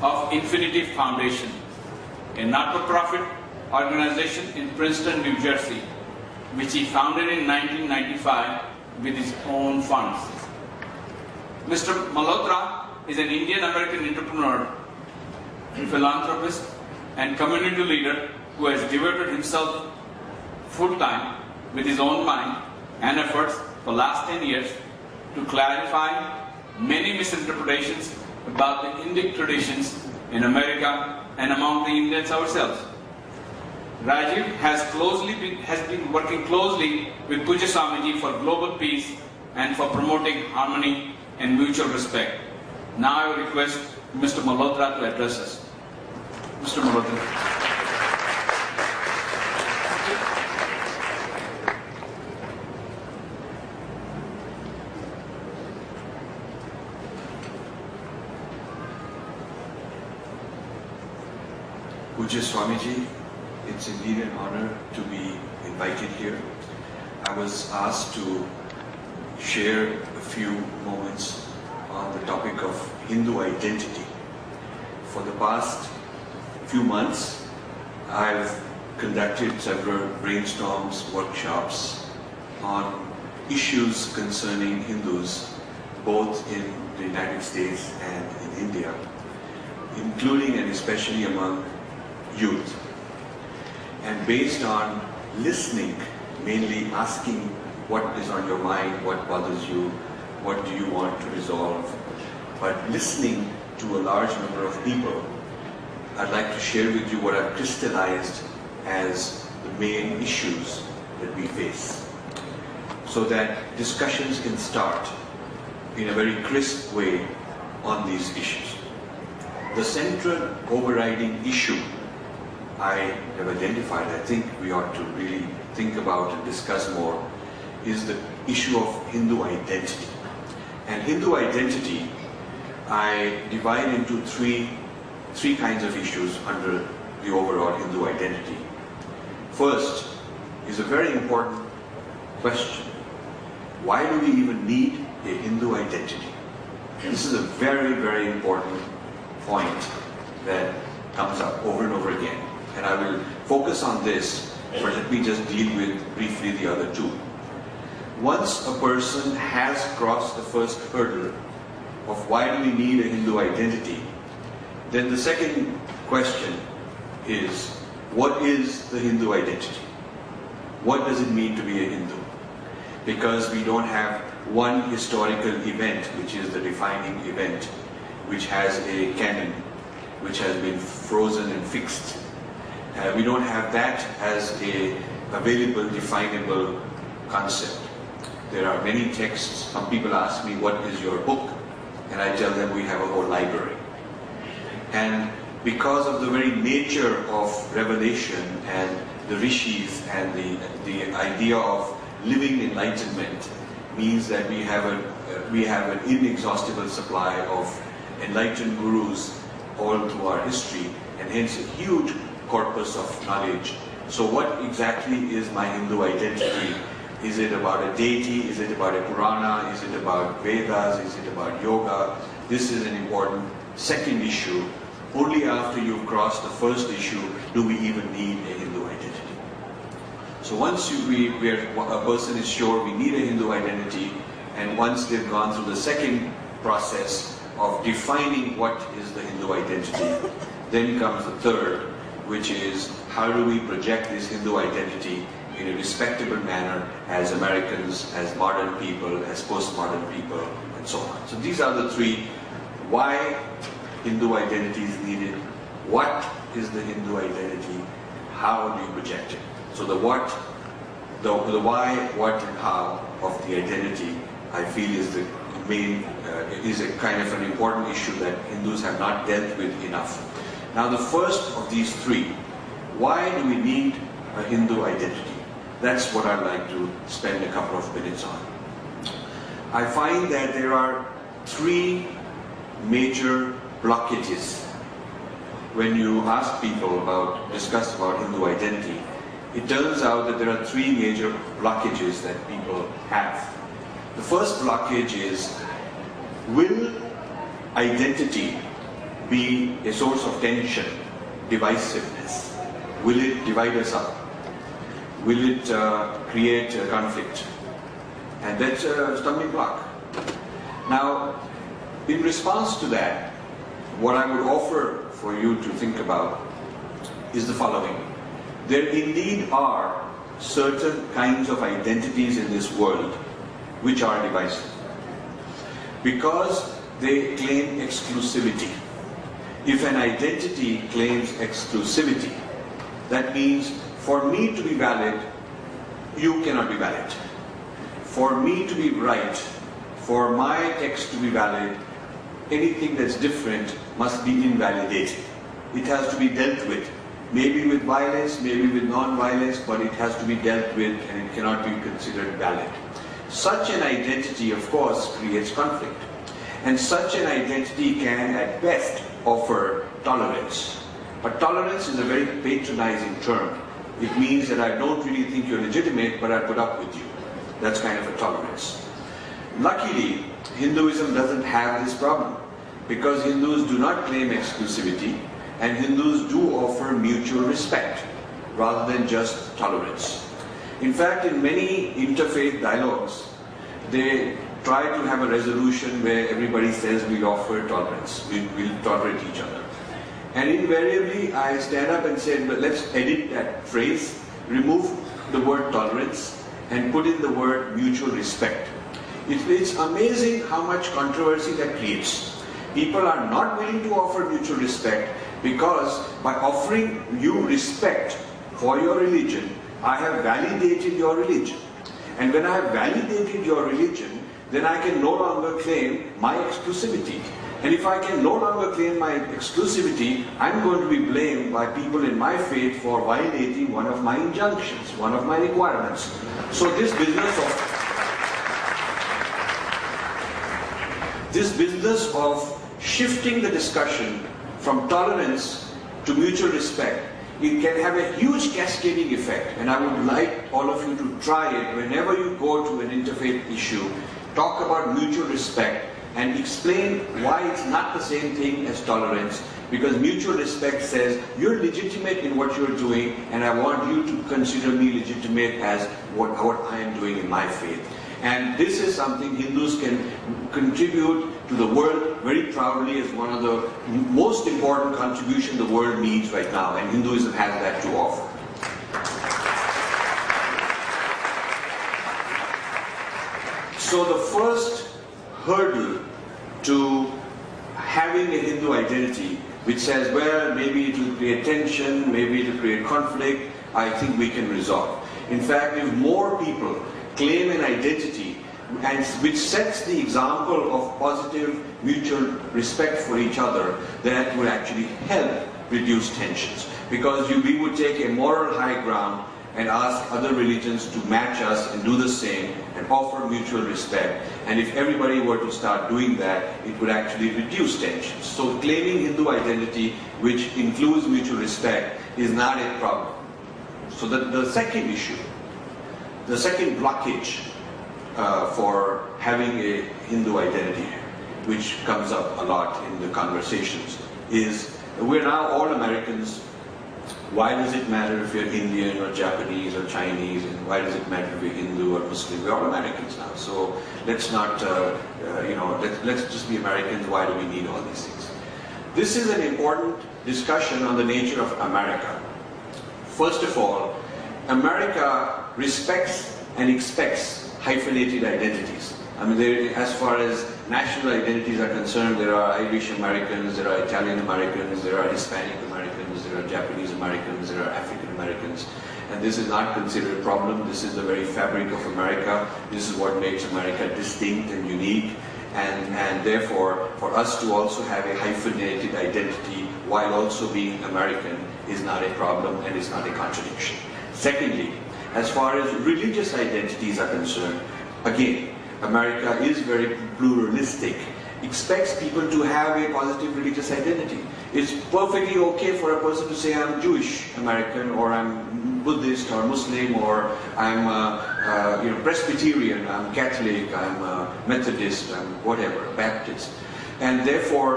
of Infinity Foundation, a not-for-profit organization in Princeton, New Jersey, which he founded in 1995 with his own funds. Mr. Malhotra is an Indian-American entrepreneur, philanthropist, and community leader who has devoted himself full-time with his own mind and efforts for the last 10 years to clarify many misinterpretations about the Indic traditions in America and among the Indians ourselves. Rajiv has been working closely with Pujya Swamiji for global peace and for promoting harmony and mutual respect. Now I will request Mr. Malhotra to address us. Mr. Malhotra. Pujya Swamiji, it's indeed an honor to be invited here. I was asked to share a few moments on the topic of Hindu identity. For the past few months, I've conducted several brainstorms, workshops on issues concerning Hindus, both in the United States and in India, including and especially among youth. And based on listening, mainly asking what is on your mind, what bothers you, what do you want to resolve, but listening to a large number of people, I'd like to share with you what I've crystallized as the main issues that we face, so that discussions can start in a very crisp way on these issues. The central overriding issue I have identified, I think we ought to really think about and discuss more, is the issue of Hindu identity. And Hindu identity, I divide into three kinds of issues under the overall Hindu identity. First is a very important question. Why do we even need a Hindu identity? This is a very, very important point that comes up over and over again. And I will focus on this, but let me just deal with briefly the other two. Once a person has crossed the first hurdle of why do we need a Hindu identity, then the second question is, what is the Hindu identity? What does it mean to be a Hindu? Because we don't have one historical event, which is the defining event, which has a canon, which has been frozen and fixed. We don't have that as a available, definable concept. There are many texts. Some people ask me, what is your book? And I tell them we have a whole library. And because of the very nature of revelation and the rishis and the idea of living enlightenment means that we have an inexhaustible supply of enlightened gurus all through our history, and hence a huge corpus of knowledge. So what exactly is my Hindu identity? Is it about a deity? Is it about a Purana? Is it about Vedas? Is it about yoga? This is an important second issue. Only after you've crossed the first issue do we even need a Hindu identity. So once a person is sure we need a Hindu identity, and once they've gone through the second process of defining what is the Hindu identity, then comes the third, which is how do we project this Hindu identity in a respectable manner as Americans, as modern people, as postmodern people, and so on. So these are the three. Why Hindu identity is needed, what is the Hindu identity, how do you project it? So the what, the why, what, and how of the identity, I feel is the main, is a kind of an important issue that Hindus have not dealt with enough. Now the first of these three, why do we need a Hindu identity? That's what I'd like to spend a couple of minutes on. I find that there are three major blockages when you ask people discuss about Hindu identity. It turns out that there are three major blockages that people have. The first blockage is, will identity be a source of tension, divisiveness? Will it divide us up? Will it create a conflict? And that's a stumbling block. Now, in response to that, what I would offer for you to think about is the following. There indeed are certain kinds of identities in this world which are divisive, because they claim exclusivity. If an identity claims exclusivity, that means for me to be valid, you cannot be valid. For me to be right, for my text to be valid, anything that's different must be invalidated. It has to be dealt with. Maybe with violence, maybe with non-violence, but it has to be dealt with and it cannot be considered valid. Such an identity, of course, creates conflict. And such an identity can, at best, offer tolerance. But tolerance is a very patronizing term. It means that I don't really think you're legitimate, but I put up with you. That's kind of a tolerance. Luckily, Hinduism doesn't have this problem, because Hindus do not claim exclusivity, and Hindus do offer mutual respect rather than just tolerance. In fact, in many interfaith dialogues, they try to have a resolution where everybody says we'll offer tolerance, we'll tolerate each other. And invariably, I stand up and say, but let's edit that phrase, remove the word tolerance, and put in the word mutual respect. It's amazing how much controversy that creates. People are not willing to offer mutual respect because by offering you respect for your religion, I have validated your religion. And when I have validated your religion, then I can no longer claim my exclusivity. And if I can no longer claim my exclusivity, I'm going to be blamed by people in my faith for violating one of my injunctions, one of my requirements. So this business of shifting the discussion from tolerance to mutual respect, it can have a huge cascading effect. And I would like all of you to try it whenever you go to an interfaith issue. Talk about mutual respect and explain why it's not the same thing as tolerance, because mutual respect says you're legitimate in what you're doing and I want you to consider me legitimate as what I am doing in my faith. And this is something Hindus can contribute to the world very proudly as one of the most important contributions the world needs right now, and Hinduism has that to offer. So the first hurdle to having a Hindu identity, which says, well, maybe it will create tension, maybe it will create conflict, I think we can resolve. In fact, if more people claim an identity and which sets the example of positive mutual respect for each other, that would actually help reduce tensions. Because we would take a moral high ground and ask other religions to match us and do the same and offer mutual respect. And if everybody were to start doing that, it would actually reduce tensions. So claiming Hindu identity, which includes mutual respect, is not a problem. So the second issue, the second blockage for having a Hindu identity, which comes up a lot in the conversations, is we're now all Americans. Why does it matter if you're Indian or Japanese or Chinese, and why does it matter if you're Hindu or Muslim? We're all Americans now, so let's not, let's just be Americans. Why do we need all these things? This is an important discussion on the nature of America. First of all, America respects and expects hyphenated identities. I mean, as far as national identities are concerned, there are Irish Americans, there are Italian Americans, there are Hispanic Americans, there are Japanese Americans, there are African Americans. And this is not considered a problem. This is the very fabric of America. This is what makes America distinct and unique. And therefore, for us to also have a hyphenated identity while also being American is not a problem and is not a contradiction. Secondly, as far as religious identities are concerned, again, America is very pluralistic, expects people to have a positive religious identity. It's perfectly okay for a person to say, I'm Jewish American, or I'm Buddhist or Muslim, or I'm Presbyterian, I'm Catholic, I'm Methodist, I'm whatever, Baptist. And therefore,